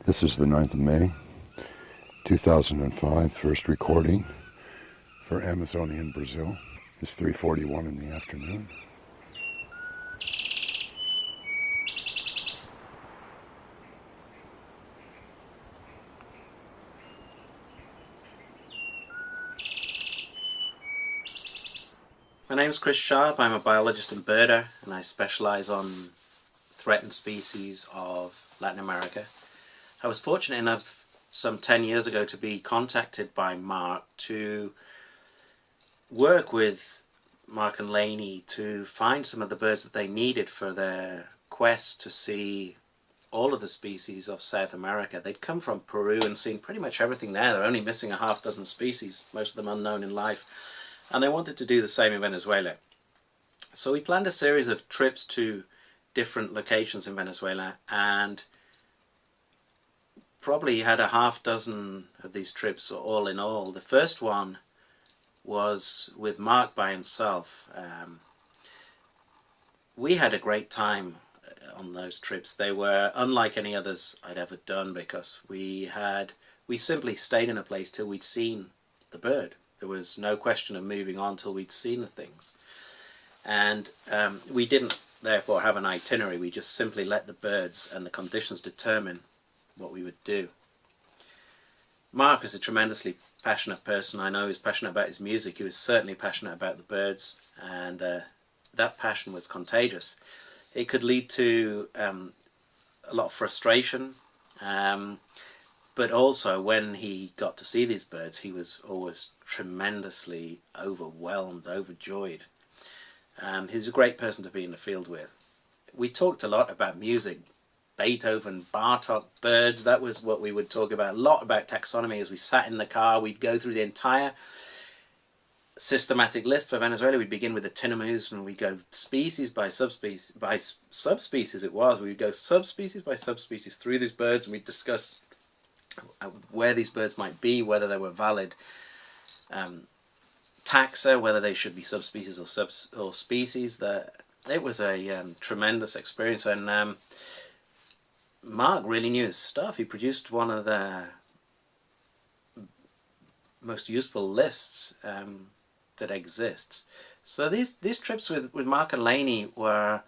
This is the 9th of May, 2005, first recording for Amazonian Brazil. It's 3:41 in the afternoon. My name is Chris Sharp. I'm a biologist and birder, and I specialise on threatened species of Latin America. I was fortunate enough some 10 years ago to be contacted by Mark to work with Mark and Lainey to find some of the birds that they needed for their quest to see all of the species of South America. They'd come from Peru and seen pretty much everything there. They're only missing a half dozen species, most of them unknown in life. And they wanted to do the same in Venezuela. So we planned a series of trips to different locations in Venezuela, and probably had a half dozen of these trips all in all. The first one was with Mark by himself. We had a great time on those trips. They were unlike any others I'd ever done because we simply stayed in a place till we'd seen the bird. There was no question of moving on till we'd seen the things. And we didn't therefore have an itinerary. We just simply let the birds and the conditions determine what we would do. Mark is a tremendously passionate person. I know he was passionate about his music. He was certainly passionate about the birds, and that passion was contagious. It could lead to a lot of frustration, but also when he got to see these birds, he was always tremendously overwhelmed, overjoyed. He's a great person to be in the field with. We talked a lot about music, Beethoven, Bartok, birds. That was what we would talk about. A lot about taxonomy. As we sat in the car, we'd go through the entire systematic list for Venezuela. We'd begin with the tinamous, and we'd go species by subspecies. By subspecies it was. We would go subspecies by subspecies through these birds, and we'd discuss where these birds might be, whether they were valid taxa, whether they should be subspecies or species. It was a tremendous experience, and Mark really knew his stuff. He produced one of the most useful lists that exists. So these trips with Mark and Lainey are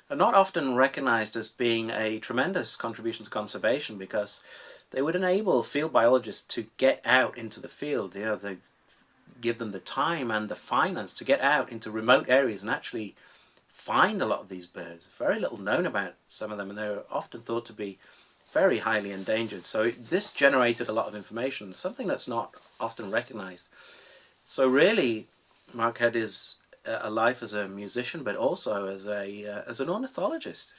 not often recognized as being a tremendous contribution to conservation, because they would enable field biologists to get out into the field. You know, they give them the time and the finance to get out into remote areas and actually find a lot of these birds. Very little known about some of them, and they're often thought to be very highly endangered. So this generated a lot of information, something that's not often recognized. So really, Mark had a life as a musician, but also as an ornithologist.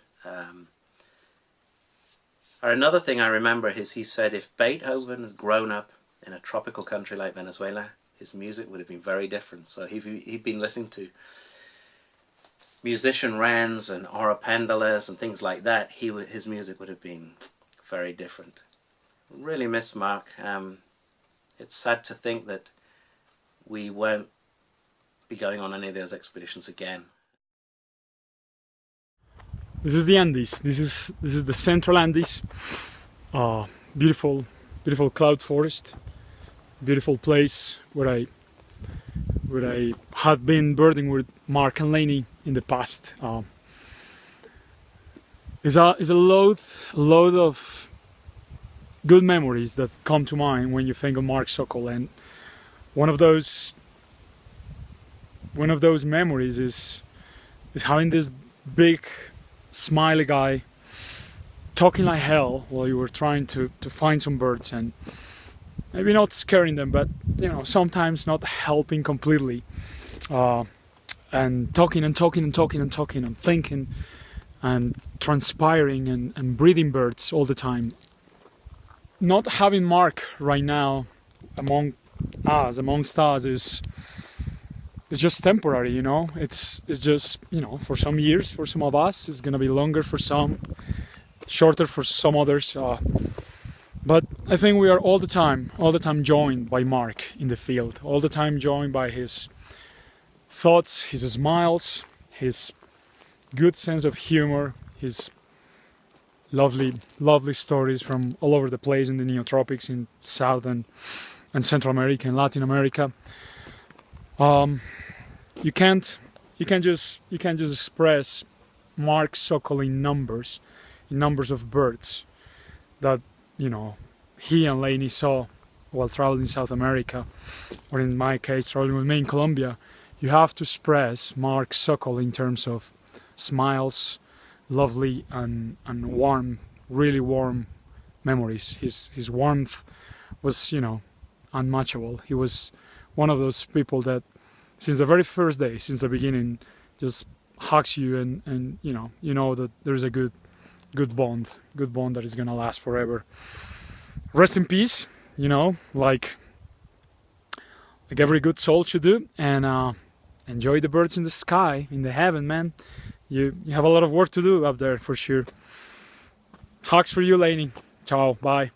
Another thing I remember is he said if Beethoven had grown up in a tropical country like Venezuela, his music would have been very different. So he'd been listening to musician wrens and oropendalas and things like that. His music would have been very different. Really miss Mark. It's sad to think that we won't be going on any of those expeditions again. This is the Andes. This is the central Andes. Beautiful cloud forest. Beautiful place where I had been birding with Mark and Lainey in the past. Is a load of good memories that come to mind when you think of Mark Sokol, and one of those memories is having this big smiley guy talking like hell while you were trying to find some birds, and maybe not scaring them, but sometimes not helping completely, and talking and thinking and transpiring and breeding birds all the time. Not having Mark right now amongst us is just temporary, It's just, for some years, for some of us, it's gonna be longer for some, shorter for some others. But I think we are all the time joined by Mark in the field, all the time joined by his thoughts, his smiles, his good sense of humor, his lovely stories from all over the place in the neotropics in South and Central America and Latin America. You can't just express Mark Sokol in numbers of birds that, you know, he and Laney saw while traveling South America, or in my case traveling with me in Colombia. You have to express Mark Sokol in terms of smiles, lovely and warm, really warm memories. His warmth was, you know, unmatchable. He was one of those people that since the very first day, since the beginning, just hugs you and you know that there's a good bond that is gonna last forever. Rest in peace, you know, like every good soul should do, and enjoy the birds in the sky, in the heaven, man. You have a lot of work to do up there for sure. Hugs for you, Laney. Ciao, bye.